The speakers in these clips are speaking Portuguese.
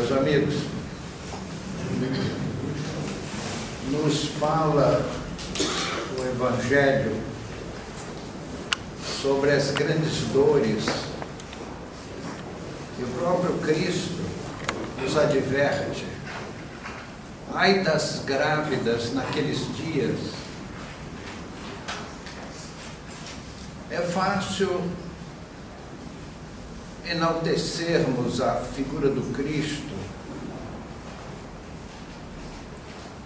Meus amigos, nos fala o Evangelho sobre as grandes dores, e o próprio Cristo nos adverte: ai das grávidas naqueles dias. É fácil enaltecermos a figura do Cristo,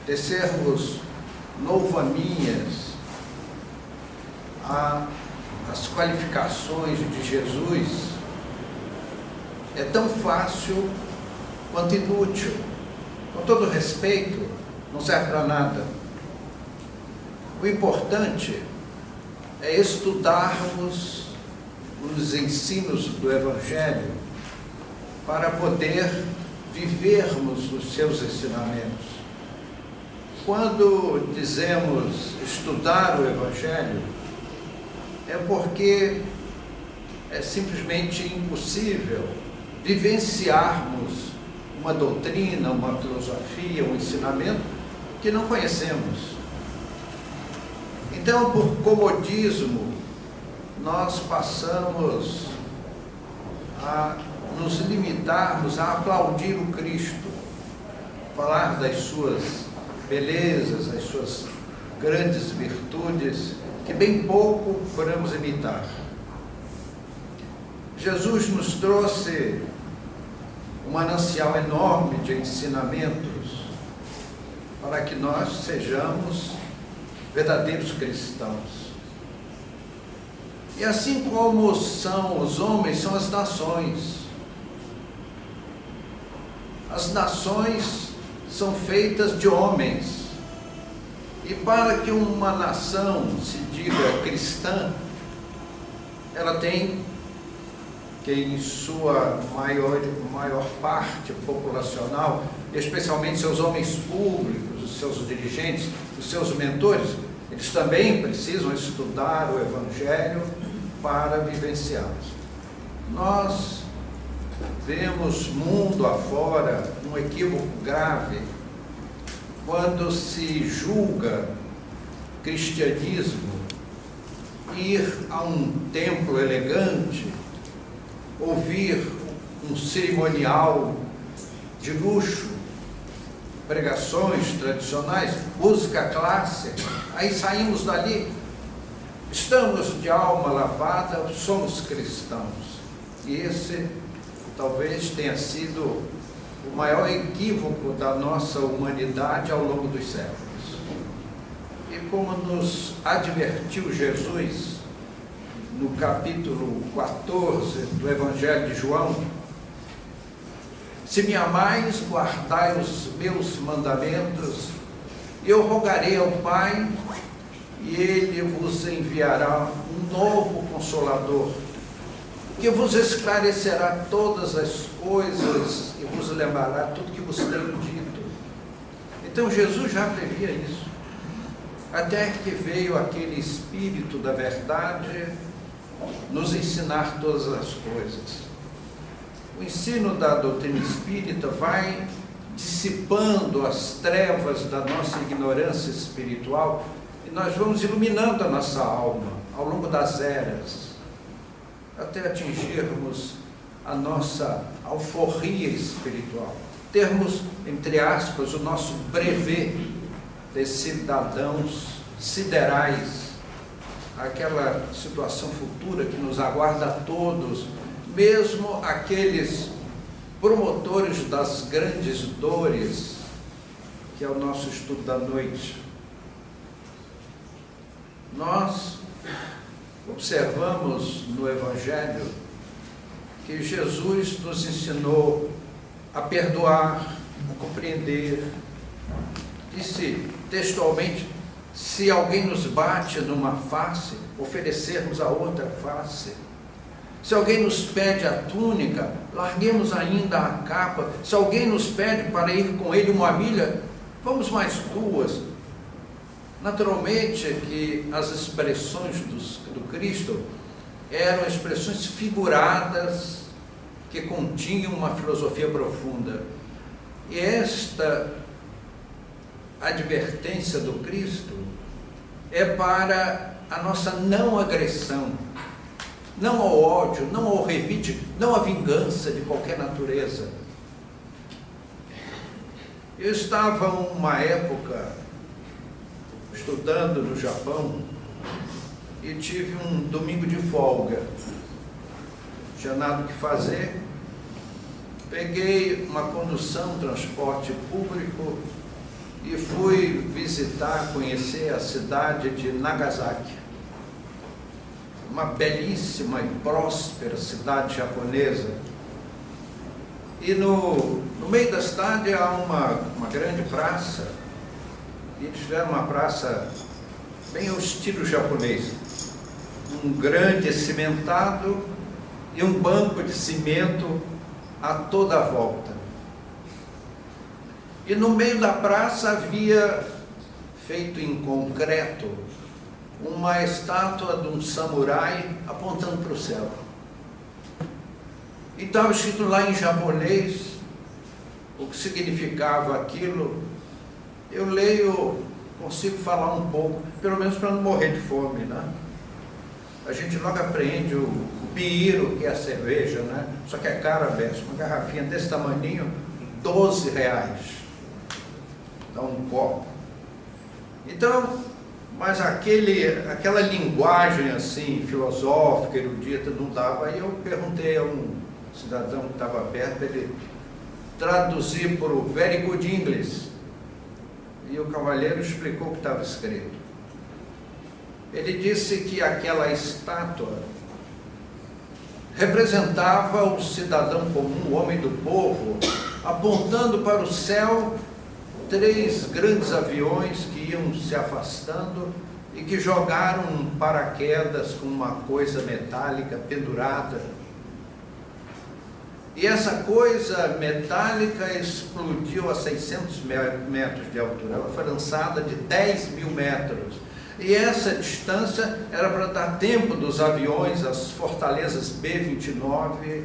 tecermos louvaminhas às qualificações de Jesus. É tão fácil quanto inútil. Com todo respeito, não serve para nada. O importante é estudarmos os ensinos do Evangelho para poder vivermos os seus ensinamentos. Quando dizemos estudar o Evangelho, é porque é simplesmente impossível vivenciarmos uma doutrina, uma filosofia, um ensinamento que não conhecemos. Então, por comodismo, nós passamos a nos limitarmos a aplaudir o Cristo, falar das suas belezas, as suas grandes virtudes, que bem pouco podemos imitar. Jesus nos trouxe um manancial enorme de ensinamentos para que nós sejamos verdadeiros cristãos. E assim como são os homens, são as nações. As nações são feitas de homens. E para que uma nação se diga cristã, ela tem que, em sua maior parte populacional, especialmente seus homens públicos, os seus dirigentes, os seus mentores, eles também precisam estudar o Evangelho para vivenciá-los. Nós vemos mundo afora um equívoco grave quando se julga cristianismo ir a um templo elegante, ouvir um cerimonial de luxo, pregações tradicionais, música clássica, aí saímos dali, estamos de alma lavada, somos cristãos. E esse talvez tenha sido o maior equívoco da nossa humanidade ao longo dos séculos. E como nos advertiu Jesus no capítulo 14 do Evangelho de João: se me amais, guardai os meus mandamentos, e eu rogarei ao Pai, e Ele vos enviará um novo Consolador, que vos esclarecerá todas as coisas e vos lembrará tudo que vos tenho dito. Então Jesus já previa isso, até que veio aquele Espírito da verdade nos ensinar todas as coisas. O ensino da doutrina espírita vai dissipando as trevas da nossa ignorância espiritual e nós vamos iluminando a nossa alma ao longo das eras, até atingirmos a nossa alforria espiritual, termos, entre aspas, o nosso brevet de cidadãos siderais, aquela situação futura que nos aguarda a todos, mesmo aqueles promotores das grandes dores, que é o nosso estudo da noite. Nós observamos no Evangelho que Jesus nos ensinou a perdoar, a compreender. Disse textualmente: se alguém nos bate numa face, oferecermos a outra face. Se alguém nos pede a túnica, larguemos ainda a capa. Se alguém nos pede para ir com ele uma milha, vamos mais duas. Naturalmente que as expressões do Cristo eram expressões figuradas que continham uma filosofia profunda. E esta advertência do Cristo é para a nossa não agressão, não ao ódio, não ao revide, não à vingança de qualquer natureza. Eu estava uma época estudando no Japão e tive um domingo de folga, não tinha nada o que fazer, peguei uma condução, transporte público e fui visitar, conhecer a cidade de Nagasaki, uma belíssima e próspera cidade japonesa. E no meio da cidade há uma grande praça, e eles fizeram uma praça bem ao estilo japonês, um grande cimentado e um banco de cimento a toda a volta. E no meio da praça havia, feito em concreto, uma estátua de um samurai apontando para o céu. E estava escrito lá em japonês o que significava aquilo. Eu leio, consigo falar um pouco, pelo menos para não morrer de fome, né? A gente logo aprende o birro, que é a cerveja, né? Só que é cara, beça, uma garrafinha desse tamaninho, R$12. Dá um copo. Então, mas aquela linguagem assim, filosófica, erudita, não dava. Aí eu perguntei a um cidadão que estava perto, ele traduzir por o very good English. E o cavalheiro explicou o que estava escrito. Ele disse que aquela estátua representava o cidadão comum, o homem do povo, apontando para o céu 3 grandes aviões que iam se afastando e que jogaram um paraquedas com uma coisa metálica pendurada. E essa coisa metálica explodiu a 600 metros de altura. Ela foi lançada de 10.000 metros. E essa distância era para dar tempo dos aviões, as fortalezas B-29,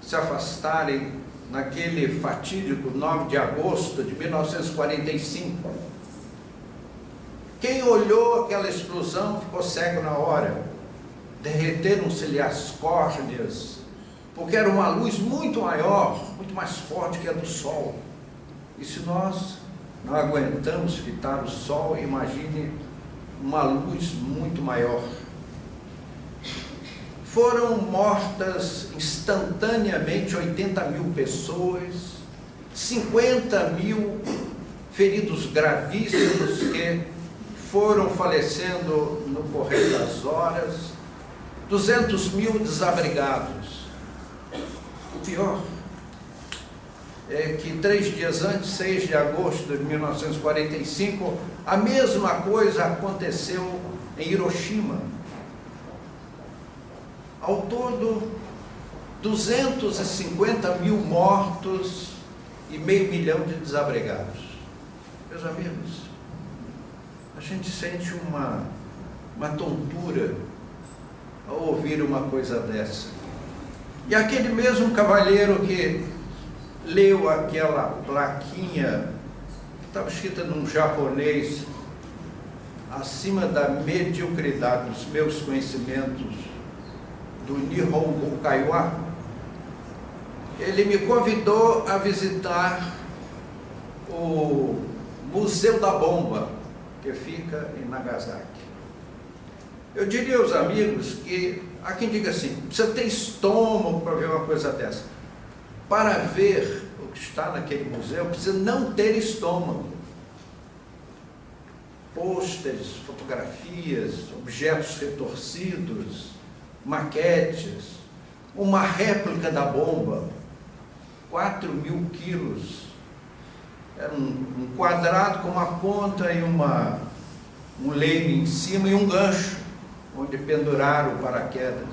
se afastarem naquele fatídico 9 de agosto de 1945. Quem olhou aquela explosão ficou cego na hora. Derreteram-se-lhe as córneas, porque era uma luz muito maior, muito mais forte que a do Sol. E se nós não aguentamos fitar o Sol, imagine uma luz muito maior. Foram mortas instantaneamente 80.000 pessoas, 50.000 feridos gravíssimos que foram falecendo no correr das horas, 200.000 desabrigados. O pior é que 3 dias antes, 6 de agosto de 1945, a mesma coisa aconteceu em Hiroshima. Ao todo, 250.000 mortos e 500 mil de desabrigados. Meus amigos, a gente sente uma tontura ao ouvir uma coisa dessa. E aquele mesmo cavalheiro que leu aquela plaquinha, que estava escrita num japonês, acima da mediocridade dos meus conhecimentos do Nihongo Kaiwa, ele me convidou a visitar o Museu da Bomba, que fica em Nagasaki. Eu diria aos amigos que há quem diga assim, precisa ter estômago para ver uma coisa dessa. Para ver o que está naquele museu, precisa não ter estômago. Pôsteres, fotografias, objetos retorcidos, maquetes, uma réplica da bomba, 4.000 quilos. Era um quadrado com uma ponta e um leme em cima e um gancho, onde penduraram o paraquedas.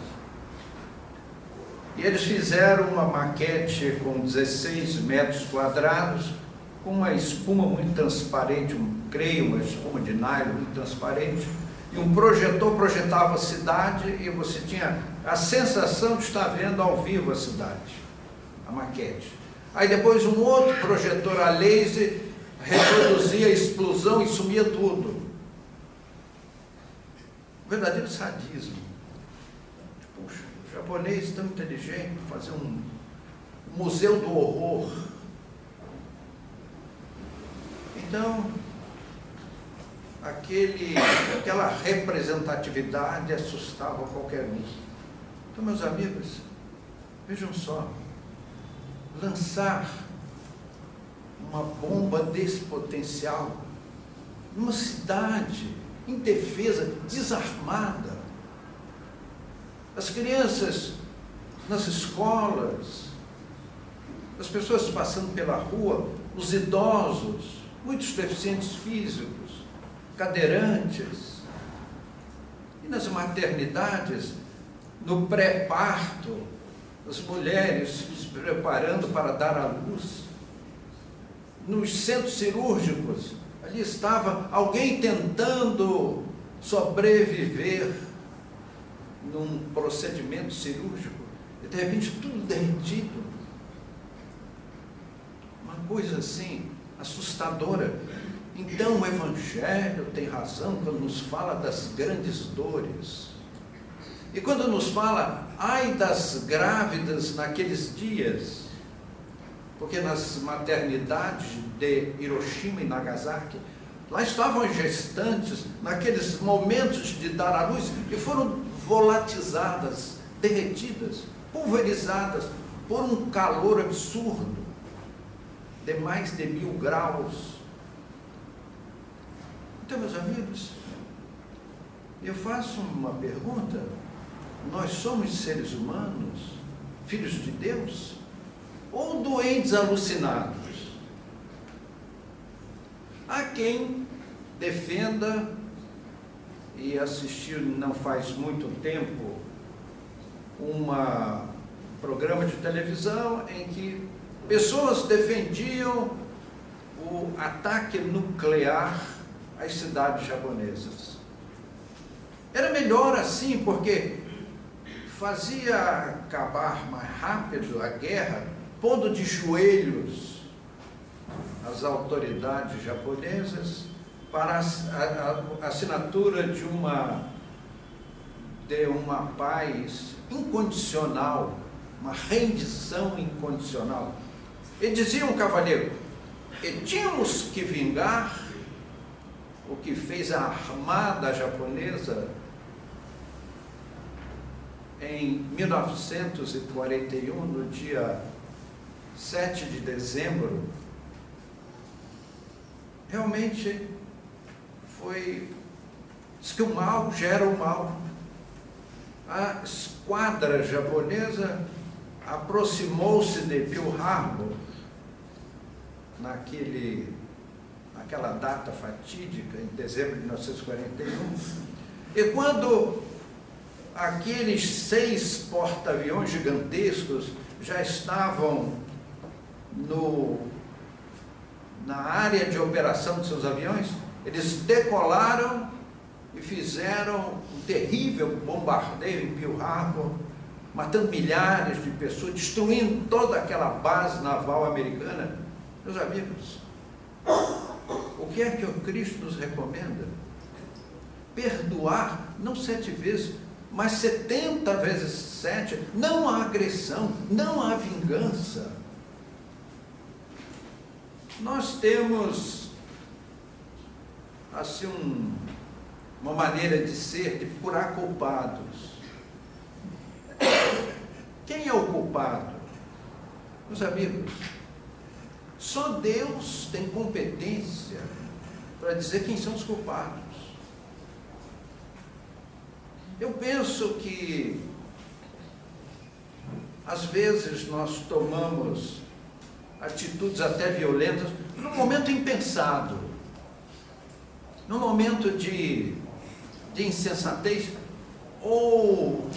E eles fizeram uma maquete com 16 metros quadrados, com uma espuma muito transparente, creio, uma espuma de nylon muito transparente, e um projetor projetava a cidade e você tinha a sensação de estar vendo ao vivo a cidade, a maquete. Aí depois um outro projetor a laser reproduzia a explosão e sumia tudo. Verdadeiro sadismo. Puxa, o japonês tão inteligente, fazer um museu do horror. Então, aquela representatividade assustava qualquer um. Então, meus amigos, vejam só, lançar uma bomba desse potencial numa cidade indefesa, desarmada, as crianças nas escolas, as pessoas passando pela rua, os idosos, muitos deficientes físicos, cadeirantes, e nas maternidades, no pré-parto, as mulheres se preparando para dar à luz, nos centros cirúrgicos, ali estava alguém tentando sobreviver num procedimento cirúrgico, e de repente tudo derretido, uma coisa assim, assustadora. Então o Evangelho tem razão quando nos fala das grandes dores, e quando nos fala, ai das grávidas naqueles dias, porque nas maternidades de Hiroshima e Nagasaki, lá estavam as gestantes, naqueles momentos de dar à luz, e foram volatizadas, derretidas, pulverizadas, por um calor absurdo, de mais de 1000 graus. Então, meus amigos, eu faço uma pergunta: nós somos seres humanos, filhos de Deus, ou doentes alucinados? Há quem defenda, e assistiu não faz muito tempo um programa de televisão em que pessoas defendiam o ataque nuclear às cidades japonesas. Era melhor assim, porque fazia acabar mais rápido a guerra, pondo de joelhos as autoridades japonesas para a assinatura de uma paz incondicional, uma rendição incondicional. E dizia um cavaleiro: e tínhamos que vingar o que fez a armada japonesa em 1941, no dia 7 de dezembro. Realmente diz que o mal gera o mal. A esquadra japonesa aproximou-se de Pearl Harbor, naquela data fatídica, em dezembro de 1941, e quando aqueles 6 porta-aviões gigantescos já estavam na área de operação de seus aviões, eles decolaram e fizeram um terrível bombardeio em Pearl Harbor, matando milhares de pessoas, destruindo toda aquela base naval americana. Meus amigos, o que é que o Cristo nos recomenda? Perdoar, não 7 vezes, mas 70 vezes 7. Não há agressão, não há vingança. Nós temos assim uma maneira de ser, de procurar culpados. Quem é o culpado? Meus amigos, só Deus tem competência para dizer quem são os culpados. Eu penso que às vezes nós tomamos atitudes até violentas num momento impensado, num momento de insensatez, ou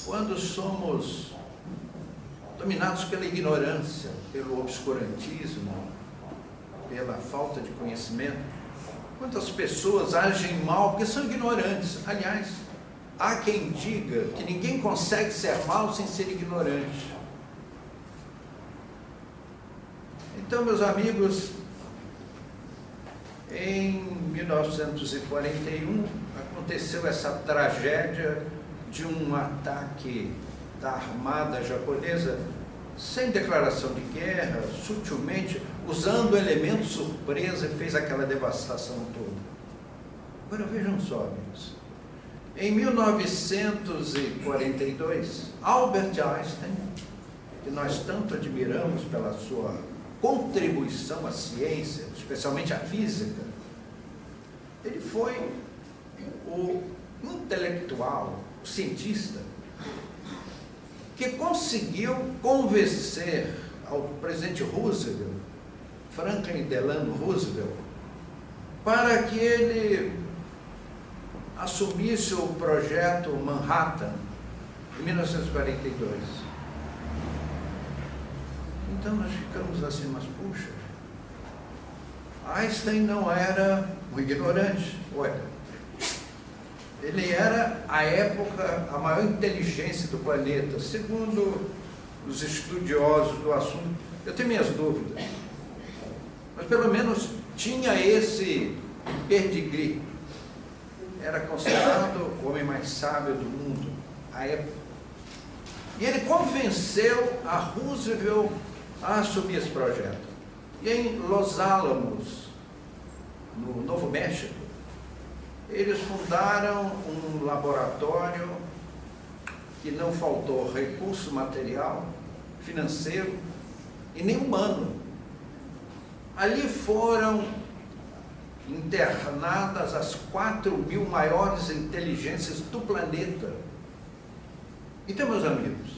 quando somos dominados pela ignorância, pelo obscurantismo, pela falta de conhecimento. Quantas pessoas agem mal porque são ignorantes? Aliás, há quem diga que ninguém consegue ser mal sem ser ignorante. Então, meus amigos, em 1941 aconteceu essa tragédia de um ataque da armada japonesa sem declaração de guerra, sutilmente, usando elementos surpresa, e fez aquela devastação toda. Agora vejam só, amigos. Em 1942, Albert Einstein, que nós tanto admiramos pela sua contribuição à ciência, especialmente à física, ele foi o intelectual, o cientista, que conseguiu convencer ao presidente Roosevelt, Franklin Delano Roosevelt, para que ele assumisse o projeto Manhattan em 1942. Então nós ficamos assim, mas puxa, Einstein não era um ignorante, olha, ele era, à época, a maior inteligência do planeta, segundo os estudiosos do assunto. Eu tenho minhas dúvidas, mas pelo menos tinha esse pedigree. Era considerado o homem mais sábio do mundo à época. E ele convenceu a Roosevelt a assumir esse projeto. E em Los Alamos, no Novo México, eles fundaram um laboratório que não faltou recurso material, financeiro e nem humano. Ali foram internadas as 4.000 maiores inteligências do planeta. Então, meus amigos,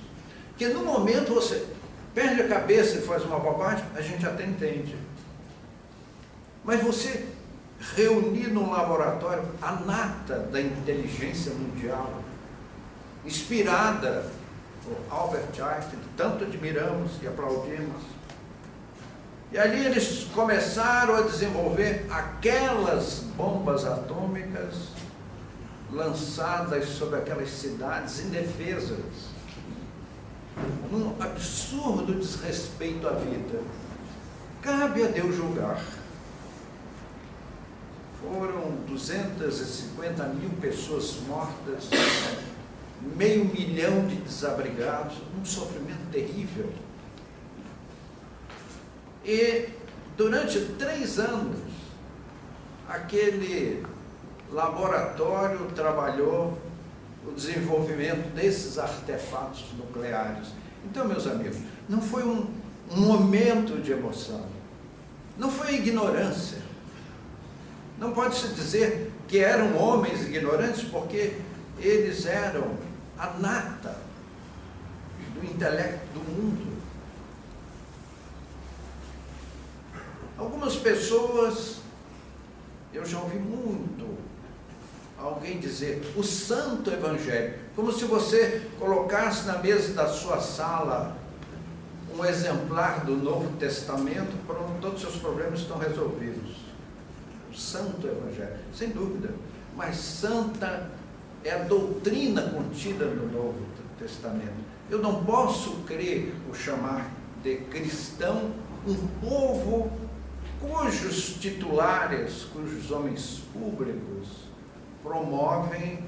que no momento você perde a cabeça e faz uma bobagem, a gente até entende. Mas você reunir num laboratório a nata da inteligência mundial, inspirada por Albert Einstein, que tanto admiramos e aplaudimos. E ali eles começaram a desenvolver aquelas bombas atômicas lançadas sobre aquelas cidades indefesas, um absurdo desrespeito à vida. Cabe a Deus julgar. Foram 250.000 pessoas mortas, 500 mil de desabrigados, um sofrimento terrível. E durante 3 anos, aquele laboratório trabalhou o desenvolvimento desses artefatos nucleares. Então, meus amigos, não foi um momento de emoção, não foi ignorância. Não pode-se dizer que eram homens ignorantes, porque eles eram a nata do intelecto do mundo. Algumas pessoas, eu já ouvi muito alguém dizer o Santo Evangelho, como se você colocasse na mesa da sua sala um exemplar do Novo Testamento, pronto, todos os seus problemas estão resolvidos. O Santo Evangelho, sem dúvida, mas santa é a doutrina contida no Novo Testamento. Eu não posso crer ou chamar de cristão um povo cujos titulares, cujos homens públicos promovem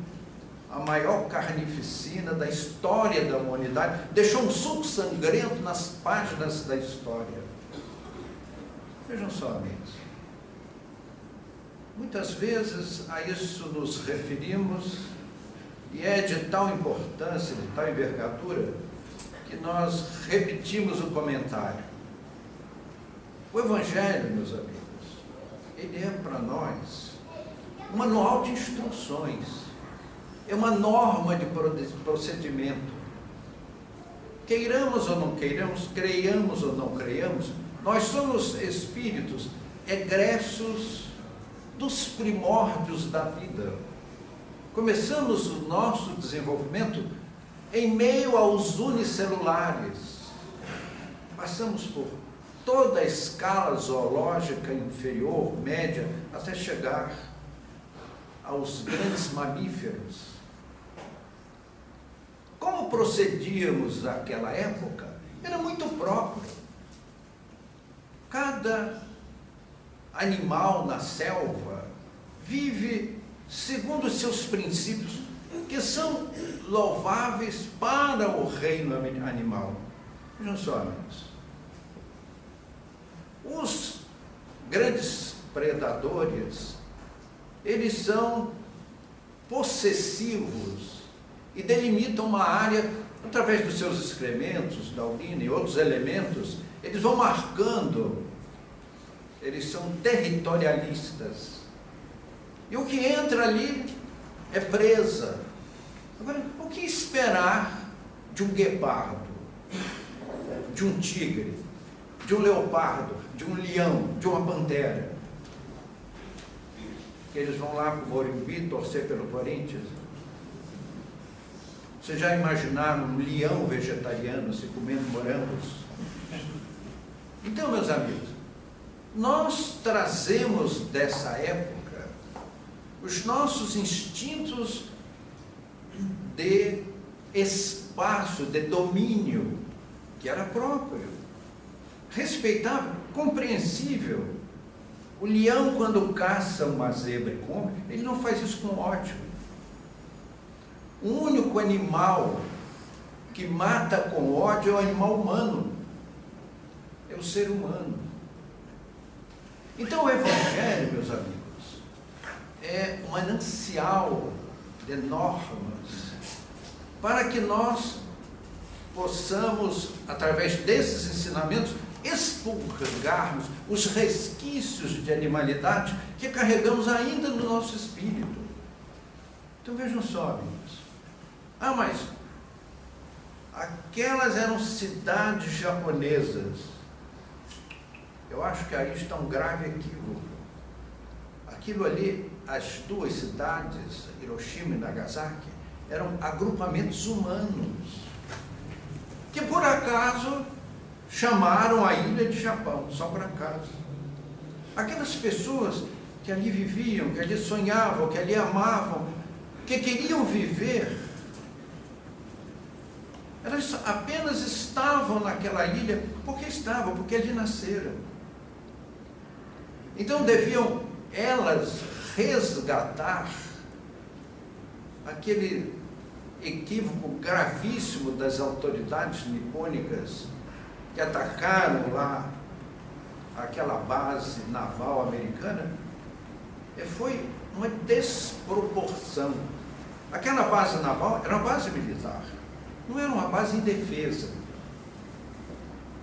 a maior carnificina da história da humanidade, deixou um suco sangrento nas páginas da história. Vejam só, amigos. Muitas vezes a isso nos referimos e é de tal importância, de tal envergadura, que nós repetimos o comentário. O Evangelho, meus amigos, ele é para nós um manual de instruções, é uma norma de procedimento. Queiramos ou não queiramos, creiamos ou não creiamos, nós somos espíritos egressos dos primórdios da vida. Começamos o nosso desenvolvimento em meio aos unicelulares. Passamos por toda a escala zoológica inferior, média, até chegar aos grandes mamíferos. Como procedíamos naquela época? Era muito próprio. Cada animal na selva vive segundo os seus princípios, que são louváveis para o reino animal. Vejam só, amigos. Os grandes predadores, eles são possessivos e delimitam uma área através dos seus excrementos, da urina e outros elementos. Eles vão marcando, eles são territorialistas. E o que entra ali é presa. Agora, o que esperar de um guepardo, de um tigre, de um leopardo, de um leão, de uma pantera? Que eles vão lá para o Morumbi torcer pelo Corinthians? Vocês já imaginaram um leão vegetariano se comendo morangos? Então, meus amigos, nós trazemos dessa época os nossos instintos de espaço, de domínio, que era próprio, respeitável, compreensível. O leão, quando caça uma zebra e come, ele não faz isso com ódio. O único animal que mata com ódio é o animal humano, é o ser humano. Então o Evangelho, meus amigos, é um manancial de normas para que nós possamos, através desses ensinamentos, expurgarmos os resquícios de animalidade que carregamos ainda no nosso espírito. Então vejam só, amigos. Mas aquelas eram cidades japonesas. Eu acho que aí está um grave equívoco. Aquilo ali, as duas cidades, Hiroshima e Nagasaki, eram agrupamentos humanos, que por acaso chamaram a ilha de Japão, só por acaso. Aquelas pessoas que ali viviam, que ali sonhavam, que ali amavam, que queriam viver, elas apenas estavam naquela ilha porque ali nasceram. Então deviam elas resgatar aquele equívoco gravíssimo das autoridades nipônicas que atacaram lá aquela base naval americana. Foi uma desproporção. Aquela base naval era uma base militar, não era uma base indefesa.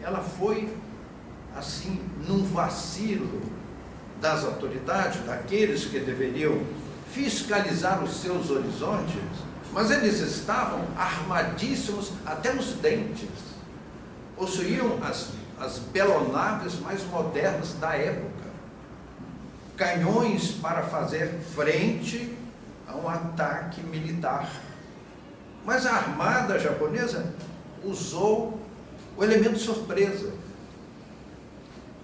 Ela foi, assim, num vacilo das autoridades, daqueles que deveriam fiscalizar os seus horizontes, mas eles estavam armadíssimos até nos dentes. Possuíam as belonaves mais modernas da época, canhões para fazer frente a um ataque militar. Mas a armada japonesa usou o elemento surpresa.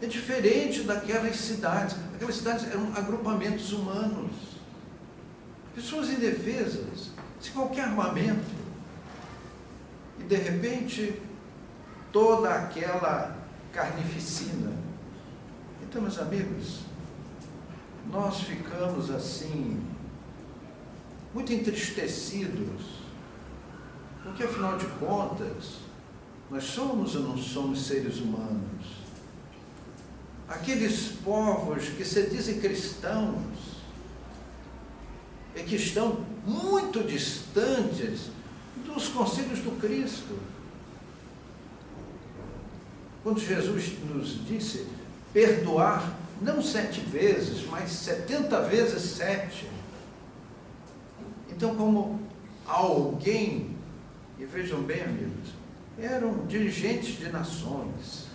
É diferente daquelas cidades. Aquelas cidades eram agrupamentos humanos, pessoas indefesas, sem qualquer armamento. E de repente, toda aquela carnificina. Então, meus amigos, nós ficamos assim, muito entristecidos, porque afinal de contas, nós somos ou não somos seres humanos? Aqueles povos que se dizem cristãos e que estão muito distantes dos conselhos do Cristo. Quando Jesus nos disse perdoar não 7 vezes, mas 70 vezes 7. Então, como alguém, e vejam bem, amigos, eram dirigentes de nações,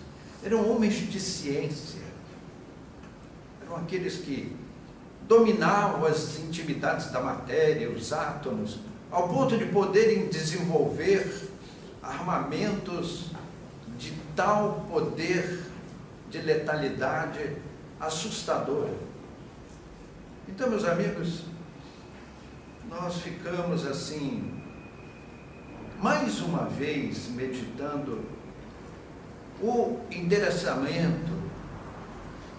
eram homens de ciência, eram aqueles que dominavam as intimidades da matéria, os átomos, ao ponto de poderem desenvolver armamentos de tal poder de letalidade assustadora. Então, meus amigos, nós ficamos assim, mais uma vez, meditando o endereçamento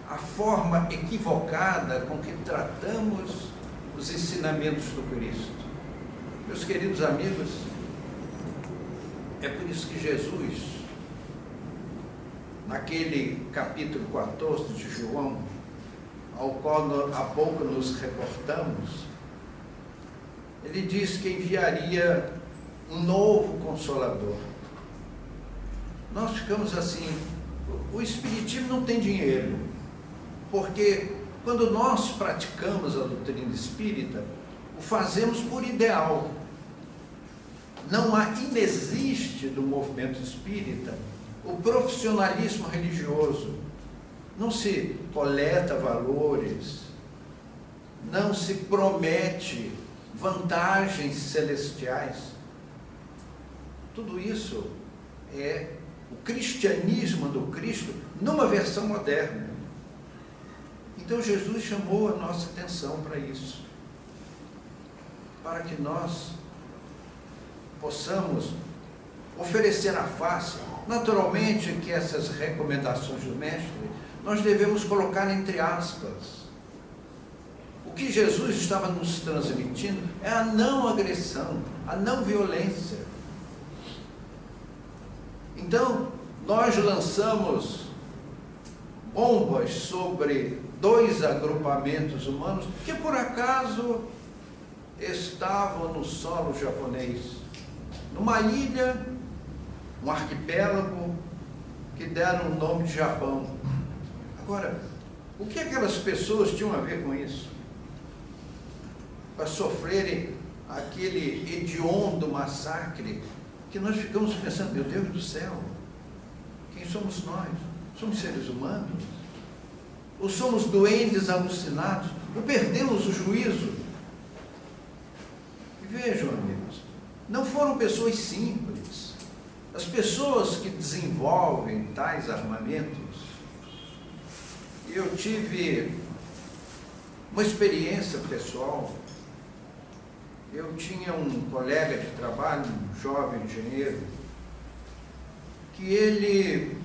a forma equivocada com que tratamos os ensinamentos do Cristo. Meus queridos amigos, é por isso que Jesus, naquele capítulo 14 de João, ao qual há pouco nos reportamos, ele diz que enviaria um novo Consolador. Nós ficamos assim, o Espiritismo não tem dinheiro, porque quando nós praticamos a doutrina espírita, o fazemos por ideal. Não inexiste no movimento espírita o profissionalismo religioso. Não se coleta valores, não se promete vantagens celestiais. Tudo isso é o cristianismo do Cristo numa versão moderna. Então Jesus chamou a nossa atenção para isso, para que nós possamos oferecer a face. Naturalmente que essas recomendações do Mestre nós devemos colocar entre aspas. O que Jesus estava nos transmitindo é a não agressão, a não violência. Então, nós lançamos bombas sobre 2 agrupamentos humanos que por acaso estavam no solo japonês, numa ilha, um arquipélago que deram o nome de Japão. Agora, o que aquelas pessoas tinham a ver com isso? Para sofrerem aquele hediondo massacre que nós ficamos pensando, meu Deus do céu, quem somos nós? Somos seres humanos? Ou somos doentes alucinados? Ou perdemos o juízo? E vejam, amigos, não foram pessoas simples. As pessoas que desenvolvem tais armamentos, eu tive uma experiência pessoal. Eu tinha um colega de trabalho, um jovem engenheiro, que ele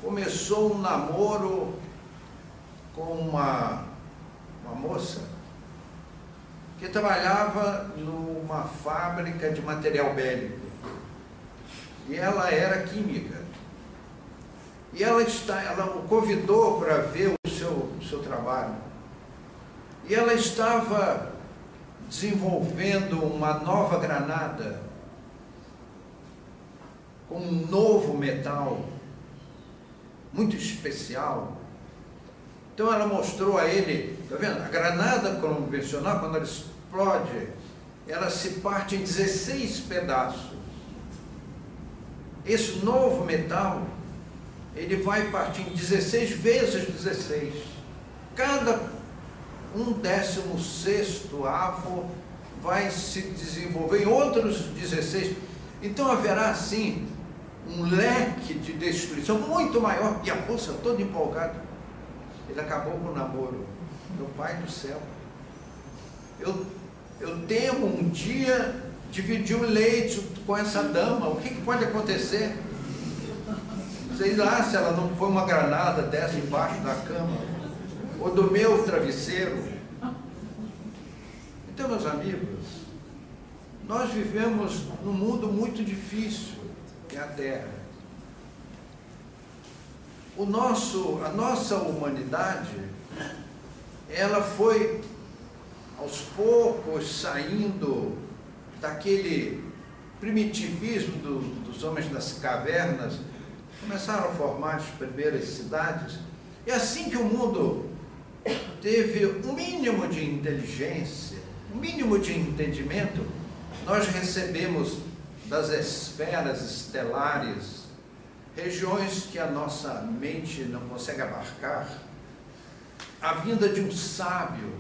começou um namoro com uma moça que trabalhava numa fábrica de material bélico. E ela era química. E ela o convidou para ver o seu trabalho. E ela estava desenvolvendo uma nova granada com um novo metal muito especial. Então ela mostrou a ele, está vendo? A granada convencional, quando ela explode, ela se parte em 16 pedaços. Esse novo metal, ele vai partir em 16 vezes 16. Cada 1/16 avo vai se desenvolver em outros 16. Então haverá assim um leque de destruição muito maior. E a moça toda empolgada. Ele acabou com o namoro. Meu Pai do céu, eu temo um dia dividir o leite com essa dama. O que pode acontecer? Sei lá se ela não põe uma granada dessa embaixo da cama ou do meu travesseiro. Então, meus amigos, nós vivemos num mundo muito difícil, que é a Terra. A nossa humanidade, ela foi aos poucos saindo daquele primitivismo dos homens das cavernas, começaram a formar as primeiras cidades. É assim que o mundo teve um mínimo de inteligência, um mínimo de entendimento. Nós recebemos das esferas estelares regiões que a nossa mente não consegue abarcar, a vinda de um sábio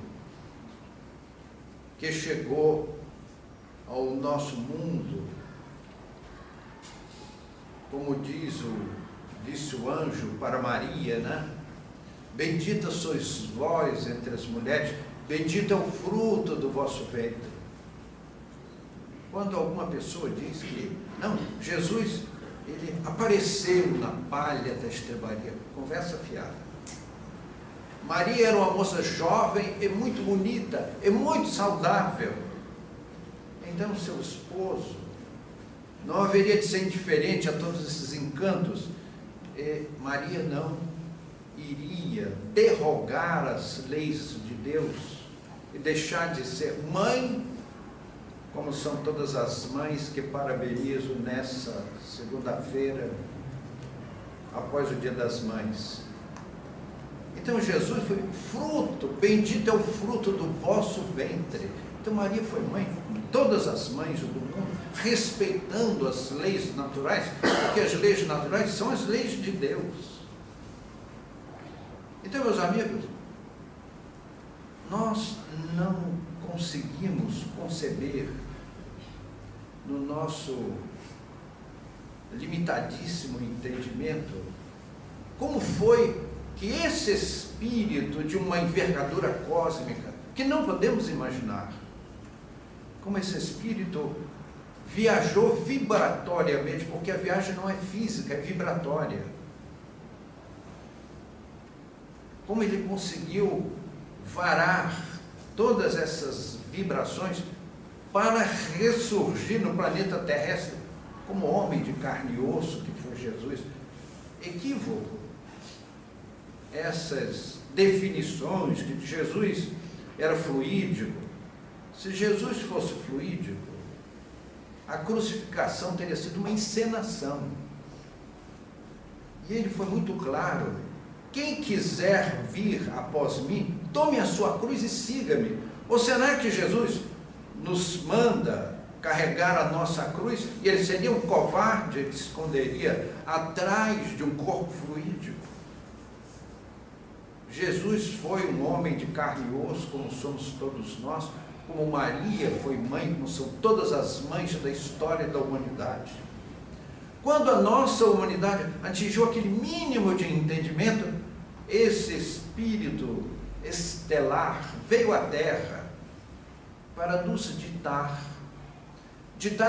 que chegou ao nosso mundo, como disse o anjo para Maria, né? Bendita sois vós entre as mulheres, bendito é o fruto do vosso ventre. Quando alguma pessoa diz que, não, Jesus, ele apareceu na palha da estrebaria, conversa fiada. Maria era uma moça jovem e muito bonita, e muito saudável. Então, seu esposo não haveria de ser indiferente a todos esses encantos. E Maria não iria derrogar as leis de Deus e deixar de ser mãe, como são todas as mães que parabenizo nessa segunda-feira, após o Dia das Mães. Então Jesus foi fruto, bendito é o fruto do vosso ventre. Então Maria foi mãe, como todas as mães do mundo, respeitando as leis naturais, porque as leis naturais são as leis de Deus. Então, meus amigos, nós não conseguimos conceber no nosso limitadíssimo entendimento como foi que esse espírito de uma envergadura cósmica, que não podemos imaginar, como esse espírito viajou vibratoriamente, porque a viagem não é física, é vibratória. Como ele conseguiu varar todas essas vibrações para ressurgir no planeta terrestre como homem de carne e osso, que foi Jesus. Equívoco. Essas definições de que Jesus era fluídico. Se Jesus fosse fluídico, a crucificação teria sido uma encenação. E ele foi muito claro: quem quiser vir após mim, tome a sua cruz e siga-me. Ou será que Jesus nos manda carregar a nossa cruz e ele seria um covarde que se esconderia atrás de um corpo fluídico? Jesus foi um homem de carne e osso, como somos todos nós, como Maria foi mãe, como são todas as mães da história da humanidade. Quando a nossa humanidade atingiu aquele mínimo de entendimento, esse espírito estelar veio à Terra para nos ditar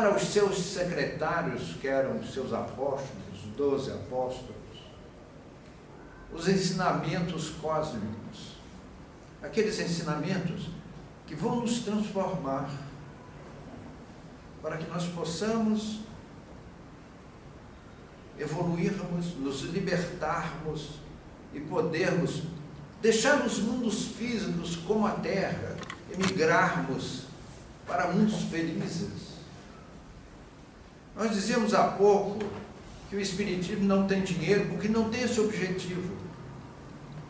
aos seus secretários, que eram os seus apóstolos, os 12 apóstolos, os ensinamentos cósmicos, aqueles ensinamentos que vão nos transformar, para que nós possamos evoluirmos, nos libertarmos e podermos deixar os mundos físicos como a Terra e migrarmos para mundos felizes. Nós dizíamos há pouco que o Espiritismo não tem dinheiro porque não tem esse objetivo.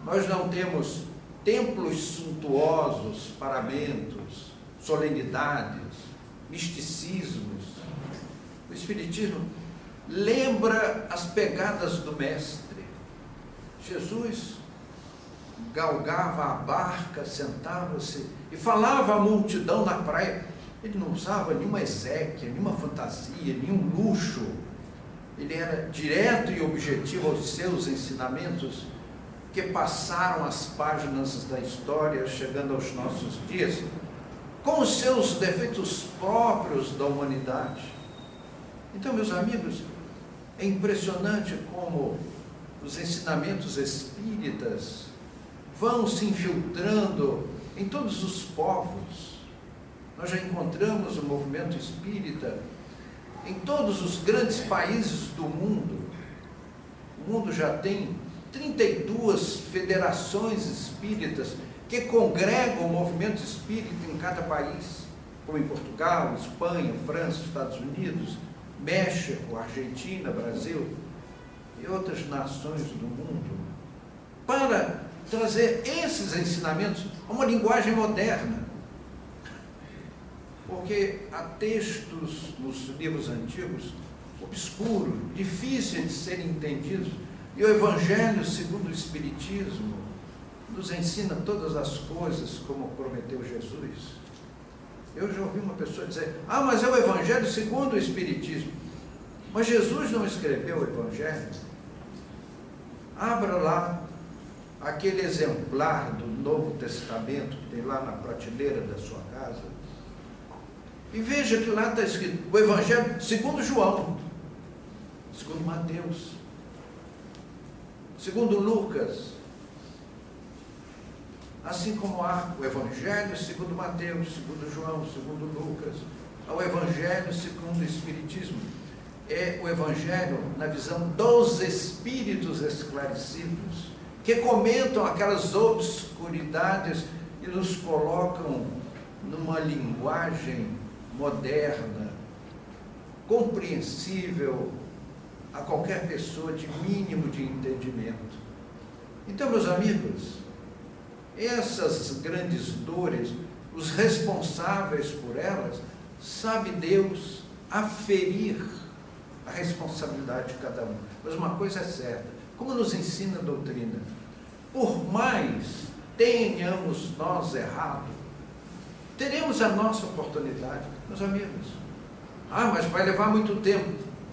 Nós não temos templos suntuosos, paramentos, solenidades, misticismos. O Espiritismo lembra as pegadas do Mestre. Jesus galgava a barca, sentava-se e falava à multidão na praia. Ele não usava nenhuma exéquia, nenhuma fantasia, nenhum luxo. Ele era direto e objetivo aos seus ensinamentos, que passaram as páginas da história, chegando aos nossos dias, com os seus defeitos próprios da humanidade. Então, meus amigos, é impressionante como os ensinamentos espíritas vão se infiltrando em todos os povos. Nós já encontramos o movimento espírita em todos os grandes países do mundo. O mundo já tem 32 federações espíritas que congregam o movimento espírita em cada país, como em Portugal, Espanha, França, Estados Unidos, México, Argentina, Brasil e outras nações do mundo, para trazer esses ensinamentos a uma linguagem moderna. Porque há textos nos livros antigos obscuros, difíceis de serem entendidos, e o Evangelho, segundo o Espiritismo, nos ensina todas as coisas como prometeu Jesus. Eu já ouvi uma pessoa dizer: ah, mas é o Evangelho segundo o Espiritismo. Mas Jesus não escreveu o Evangelho. Abra lá aquele exemplar do Novo Testamento que tem lá na prateleira da sua casa e veja que lá está escrito o Evangelho segundo João, segundo Mateus, segundo Lucas, Assim como há o Evangelho segundo Mateus, segundo João, segundo Lucas, há o Evangelho segundo o Espiritismo. É o Evangelho na visão dos Espíritos esclarecidos, que comentam aquelas obscuridades e nos colocam numa linguagem moderna, compreensível a qualquer pessoa de mínimo de entendimento. Então, meus amigos, essas grandes dores, os responsáveis por elas, sabe Deus aferir a responsabilidade de cada um. Mas uma coisa é certa, como nos ensina a doutrina, por mais tenhamos nós errado, teremos a nossa oportunidade, meus amigos. Mas vai levar muito tempo.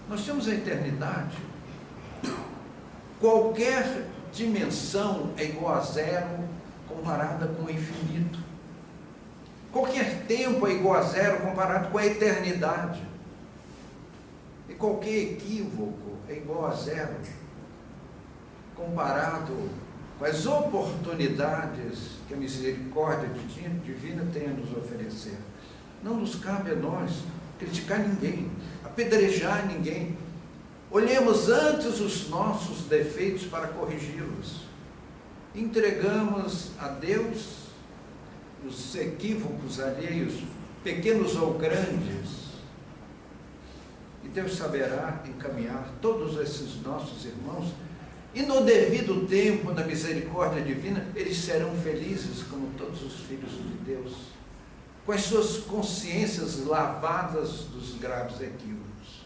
Nós temos a eternidade. Qualquer dimensão é igual a zero comparada com o infinito. Qualquer tempo é igual a zero comparado com a eternidade. E qualquer equívoco é igual a zero comparado com as oportunidades que a misericórdia divina tem a nos oferecer. Não nos cabe a nós criticar ninguém, apedrejar ninguém. Olhemos antes os nossos defeitos para corrigi-los. Entregamos a Deus os equívocos alheios, pequenos ou grandes, e Deus saberá encaminhar todos esses nossos irmãos, e no devido tempo, na misericórdia divina, eles serão felizes como todos os filhos de Deus, com as suas consciências lavadas dos graves equívocos.